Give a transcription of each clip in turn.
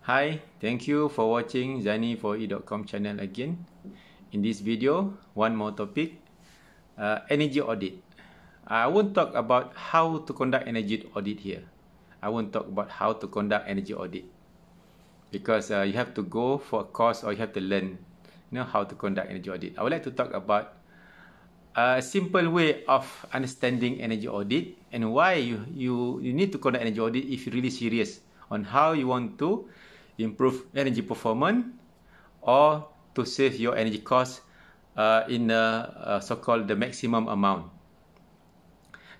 Hi, thank you for watching Zani4e.com channel again. In this video, one more topic, energy audit. I won't talk about how to conduct energy audit here. I won't talk about how to conduct energy audit because you have to go for a course or you have to learn, how to conduct energy audit. I would like to talk about a simple way of understanding energy audit and why you need to conduct energy audit if you're really serious on how you want to improve energy performance or to save your energy cost in so-called the maximum amount.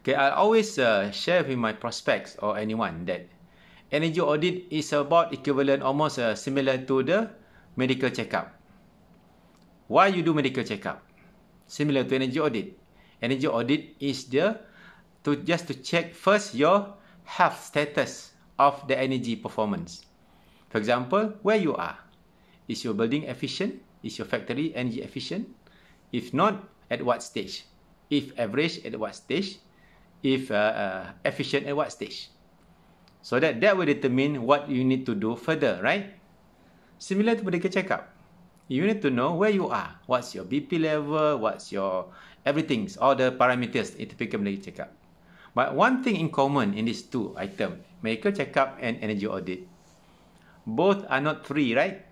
Okay, I always share with my prospects or anyone that energy audit is about equivalent, almost similar to the medical checkup. Why you do medical checkup? Similar to energy audit. Energy audit is just to check first your health status of the energy performance. For example, where you are. Is your building efficient? Is your factory energy efficient? If not, at what stage? If average, at what stage? If efficient, at what stage? So that will determine what you need to do further, right? Similar to medical checkup. You need to know where you are. What's your BP level? What's your everything, all the parameters in typical medical checkup. But one thing in common in these two items, medical checkup and energy audit, both are not free, right?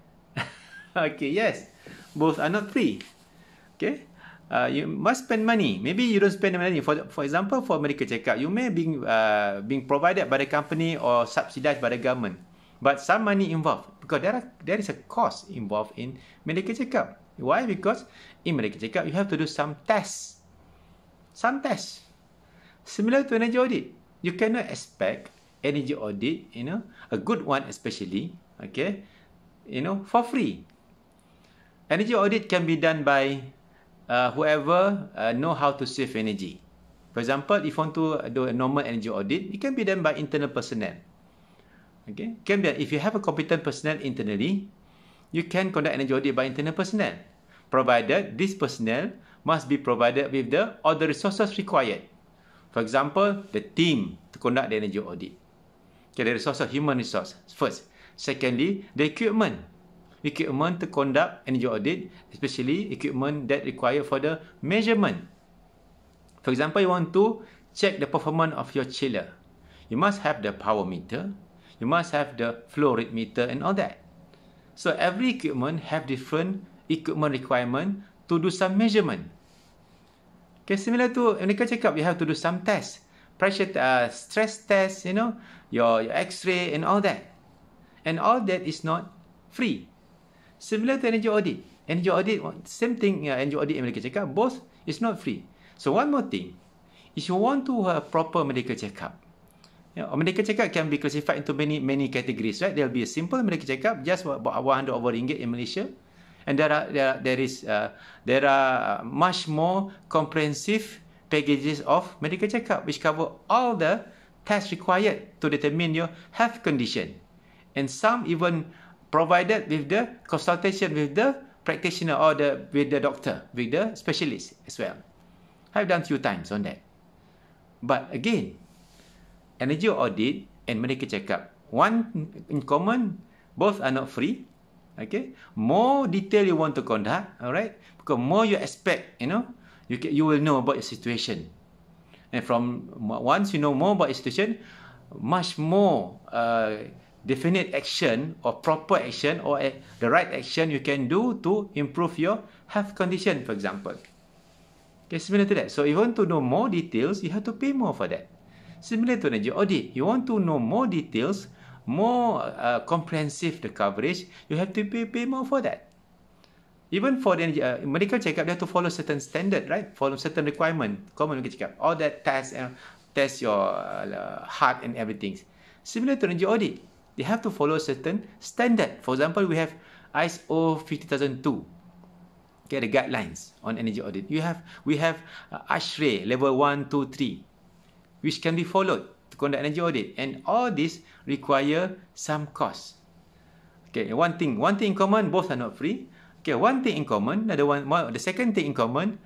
Okay, yes. Both are not free. Okay? You must spend money. Maybe you don't spend money. For example, for medical checkup, you may be being provided by the company or subsidized by the government. But some money involved because there is a cost involved in medical checkup. Why? Because in medical checkup, you have to do some tests. Some tests. Similar to energy audit. You cannot expect energy audit, a good one especially, okay, for free. Energy audit can be done by whoever know how to save energy. For example, if you want to do a normal energy audit, it can be done by internal personnel. Okay, can be, if you have a competent personnel internally, you can conduct energy audit by internal personnel, provided this personnel must be provided with all the resources required. For example, the team to conduct the energy audit. Okay, the resources, human resource first. Secondly, the equipment. Equipment to conduct energy audit, especially equipment that required for the measurement. For example, you want to check the performance of your chiller. You must have the power meter. You must have the flow rate meter and all that. So every equipment have different equipment requirement to do some measurement. Okay, similar to medical checkup, you have to do some tests. Pressure, stress test, your X-ray and all that. And all that is not free. Similar to energy audit. Energy audit, same thing, energy audit and medical checkup, both is not free. So one more thing, if you want to have a proper medical checkup, medical checkup can be classified into many categories, right? There will be a simple medical checkup, just about 100 over ringgit in Malaysia. And there are much more comprehensive packages of medical checkup which cover all the tests required to determine your health condition, and some even provided with the consultation with the practitioner or with the doctor, with the specialist as well. I've done few times on that. But again, energy audit and medical checkup, one in common, both are not free. Okay, more detail you want to conduct, all right, because more you expect, you will know about your situation, and from once you know more about your situation, much more definite action or proper action or the right action you can do to improve your health condition, for example. Okay, similar to that. So if you want to know more details, you have to pay more for that. Similar to energy audit, you want to know more details, more comprehensive the coverage, you have to pay more for that. Even for the medical checkup, they have to follow certain standard, right? Follow certain requirement, common medical checkup, all that test your heart and everything. Similar to energy audit, they have to follow certain standard. For example, we have ISO 50002. Okay, the guidelines on energy audit. We have ASHRAE level 1, 2, 3, which can be followed to conduct energy audit, and all this require some cost. Okay, one thing in common, both are not free. Okay, one thing in common, the second thing in common,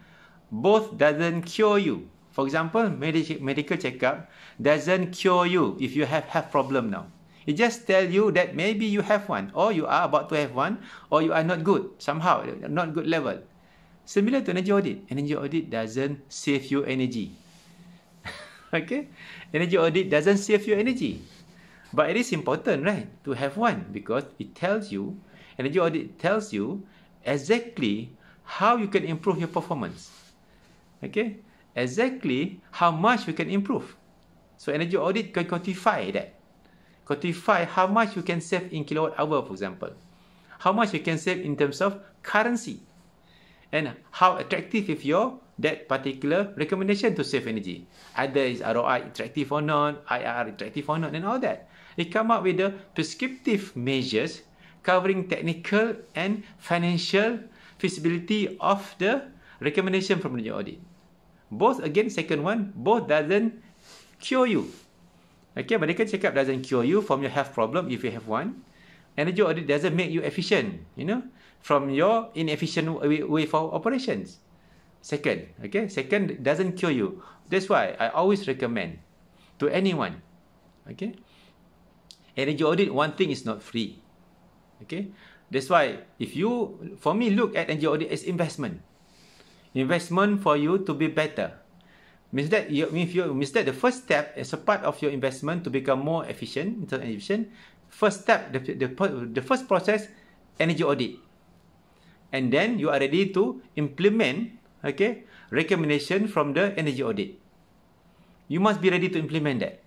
both doesn't cure you. For example, medical checkup doesn't cure you if you have health problem now. It just tell you that maybe you have one, or you are about to have one, or you are not good, somehow, not good level. Similar to energy audit. Energy audit doesn't save you energy. Okay? Energy audit doesn't save you energy. But it is important, right, to have one, because it tells you, energy audit tells you exactly how you can improve your performance. Okay? Exactly how much you can improve. So energy audit can quantify that. Quantify how much you can save in kilowatt hour, for example. How much you can save in terms of currency. And how attractive is that particular recommendation to save energy. Either is ROI attractive or not, IRR attractive or not, and all that. They come up with the prescriptive measures covering technical and financial feasibility of the recommendation from energy audit. Both, again, second one, both doesn't cure you. Okay, mereka cakap doesn't cure you from your health problem if you have one. Energy audit doesn't make you efficient, from your inefficient way for operations. Second, okay, second doesn't cure you. That's why I always recommend to anyone, okay, energy audit, one thing is not free. Okay, that's why for me, look at energy audit as investment. Investment for you to be better. Means that the first step as a part of your investment to become more efficient, first step, the first process, energy audit. And then you are ready to implement, okay, recommendation from the energy audit. You must be ready to implement that.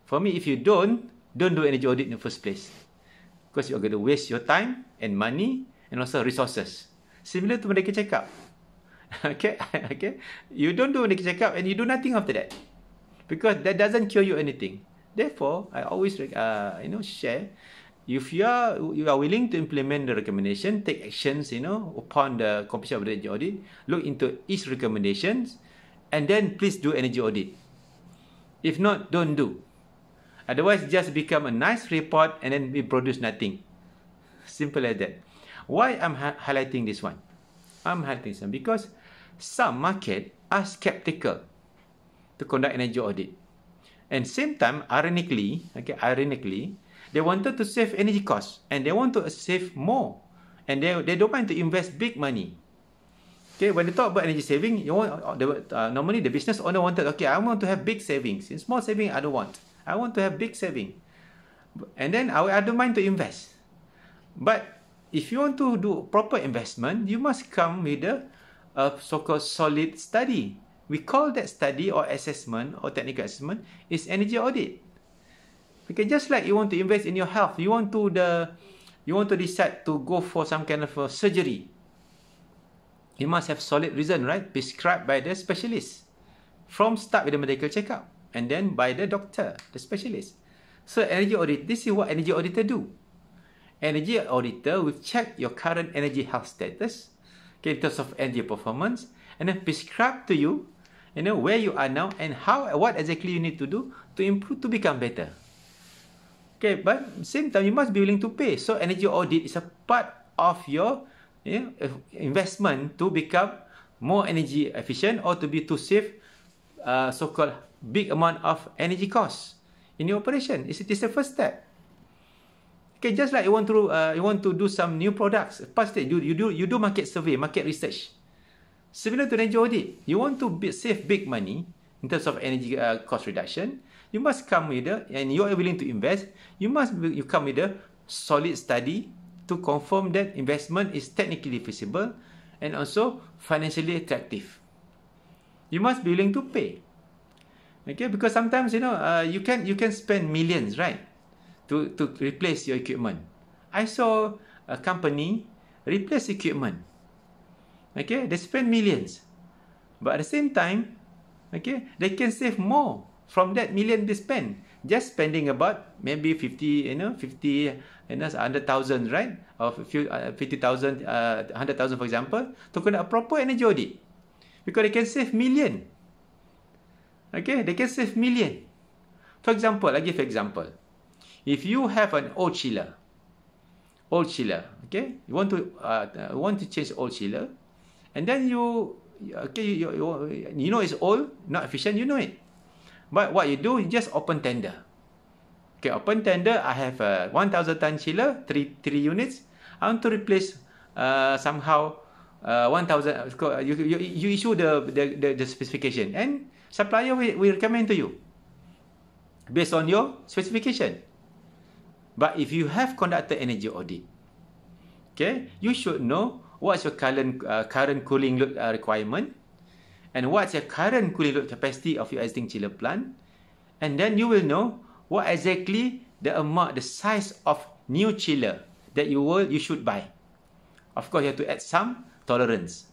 For me, if you don't do energy audit in the first place. Because you're going to waste your time and money and also resources. Similar to medical checkup. Okay, okay. You don't do medical checkup and you do nothing after that, because that doesn't cure you anything. Therefore, I always share. If you are willing to implement the recommendation, take actions, upon the completion of the energy audit, look into each recommendations, and then please do energy audit. If not, don't do. Otherwise, just become a nice report and then we produce nothing. Simple as that. Why I'm highlighting this one? I'm highlighting this one because some market are skeptical to conduct energy audit. And same time, ironically, they wanted to save energy costs and they want to save more. And they don't mind to invest big money. Okay, when they talk about energy saving, normally the business owner wanted, okay, I want to have big savings. In small saving, I don't want. I want to have big saving. And then I don't mind to invest. But if you want to do proper investment, you must come with a so-called solid study. We call that study or assessment or technical assessment is energy audit. Okay, just like you want to invest in your health, you want to decide to go for some kind of a surgery. You must have solid reason, right? Prescribed by the specialist. From start with the medical checkup and then by the doctor, the specialist. So energy audit, this is what energy auditor do. Energy auditor will check your current energy health status, okay, in terms of energy performance, and then prescribe to you, where you are now and what exactly you need to do to improve, to become better. Okay, but at the same time, you must be willing to pay. So energy audit is a part of your investment to become more energy efficient or to save so-called big amount of energy costs in your operation. It is the first step. Okay, just like you want to do some new products. First, you do market survey, market research. Similar to energy audit, you want to save big money in terms of energy cost reduction. You must come with and you are willing to invest. You come with a solid study to confirm that investment is technically feasible and also financially attractive. You must be willing to pay. Okay, because sometimes you can spend millions, right, to replace your equipment. I saw a company replace equipment. Okay, they spend millions, but at the same time, okay, they can save more from that million they spend. Just spending about maybe 100,000, right, or 50,000, 100,000, for example, to conduct a proper energy audit, because they can save million. Okay, they can save million. For example, I give example. If you have an old chiller, okay, you want to change old chiller, and then you know it's old, not efficient, you know it. But what you do, you just open tender. Okay, open tender, I have a 1,000 ton chiller, three units. I want to replace somehow 1,000. You issue the specification, and supplier will recommend to you based on your specification. But if you have conducted energy audit, okay, you should know what's your current cooling load requirement, and what's your current cooling load capacity of your existing chiller plant, and then you will know what exactly the amount, the size of new chiller that you should buy. Of course, you have to add some tolerance,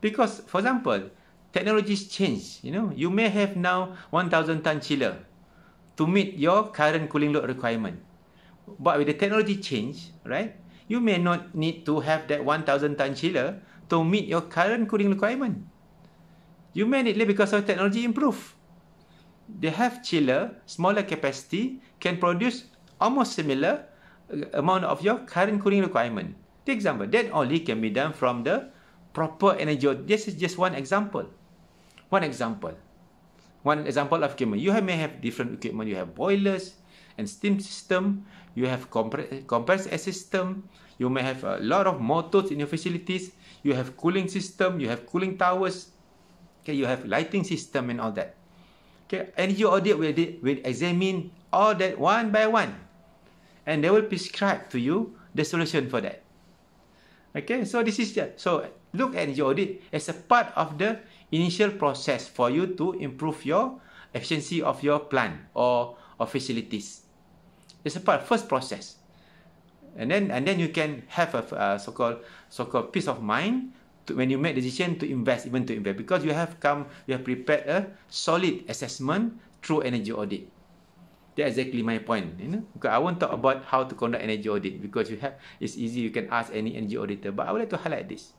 because, for example, technologies change. You may have now 1,000 ton chiller to meet your current cooling load requirement, but with the technology change, right? You may not need to have that 1,000 ton chiller to meet your current cooling requirement. You may need it because of technology improve. They have chiller, smaller capacity, can produce almost similar amount of your current cooling requirement. The example, that only can be done from the proper energy. This is just one example. One example of equipment. You may have different equipment. You have boilers and steam system. You have compressed air system. You may have a lot of motors in your facilities. You have cooling system. You have cooling towers. Okay, you have lighting system and all that. Okay, energy audit will examine all that one by one, and they will prescribe to you the solution for that. Okay, so this is just, so look at energy audit as a part of the initial process for you to improve your efficiency of your plant or facilities. It's a first process, and then you can have a so-called peace of mind when you make decision to invest, because you have prepared a solid assessment through energy audit. That's exactly my point. Because I won't talk about how to conduct energy audit, because it's easy, you can ask any energy auditor. But I would like to highlight this.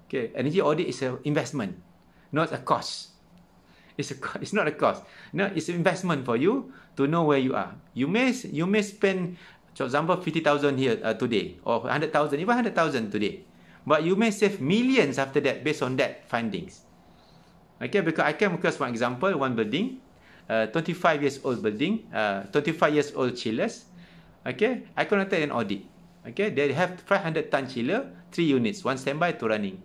Okay, energy audit is an investment, not a cost. It's not a cost. No, it's an investment for you to know where you are. You may spend, for example, 50,000 here today, or 100,000, even 100,000 today. But you may save millions after that based on that findings. Okay, because I came across one example, one building, 25 years old building, 25 years old chillers. Okay, I conducted an audit. Okay, they have 500 ton chiller, 3 units, 1 standby, 2 running.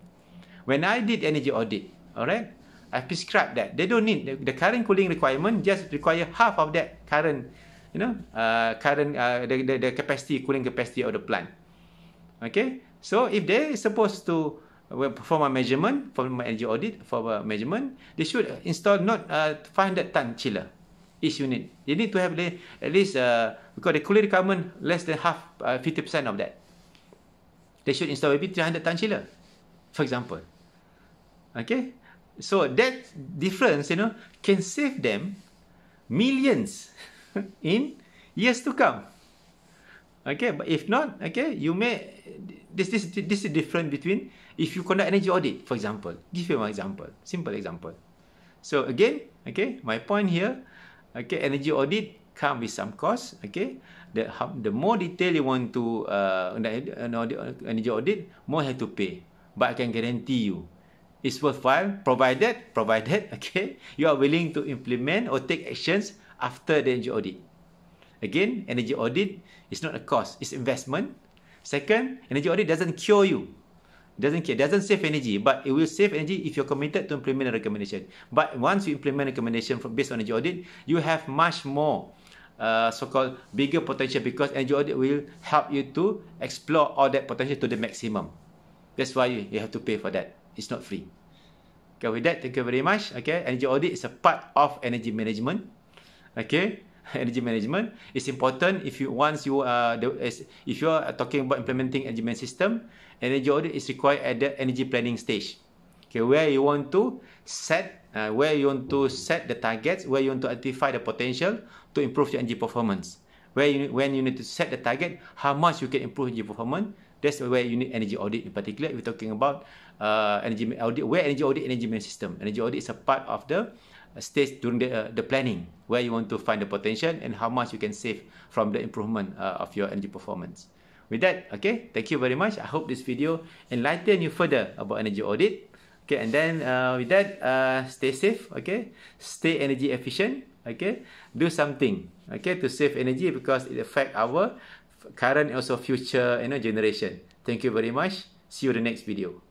When I did energy audit, all right, I prescribed that they don't need the current cooling requirement, just require half of that current, the capacity, cooling capacity of the plant. Okay, so if they supposed to perform a measurement, for my energy audit, for a measurement, they should install not 500 ton chiller each unit. They need to have at least, because the cooling requirement less than half, 50% of that. They should install maybe 300 ton chiller, for example. Okay, so that difference, can save them millions in years to come. Okay, but if not, okay, you may, this is different between if you conduct energy audit, for example. Give you one example, simple example. So again, okay, my point here, okay, energy audit come with some cost. Okay, the more detail you want to energy audit, more you have to pay. But I can guarantee you, it's worthwhile, provided, okay, you are willing to implement or take actions after the energy audit. Again, energy audit is not a cost, it's investment. Second, energy audit doesn't cure you. Doesn't save energy, but it will save energy if you're committed to implement a recommendation. But once you implement a recommendation based on energy audit, you have much more so-called bigger potential, because energy audit will help you to explore all that potential to the maximum. That's why you have to pay for that. It's not free. Okay, with that, thank you very much. Okay, energy audit is a part of energy management. Okay, energy management is important if you if you are talking about implementing energy management system. Energy audit is required at the energy planning stage. Okay, where you want to set the targets, where you want to identify the potential to improve your energy performance. When you need to set the target, how much you can improve energy performance. That's where you need energy audit in particular. If we're talking about energy audit, where energy audit, energy management system. Energy audit is a part of the stage during the planning, where you want to find the potential and how much you can save from the improvement of your energy performance. With that, okay, thank you very much. I hope this video enlighten you further about energy audit. Okay, and then with that, stay safe, okay, stay energy efficient, Okay, do something, okay, to save energy because it affect our current and also future, generation. Thank you very much. See you in the next video.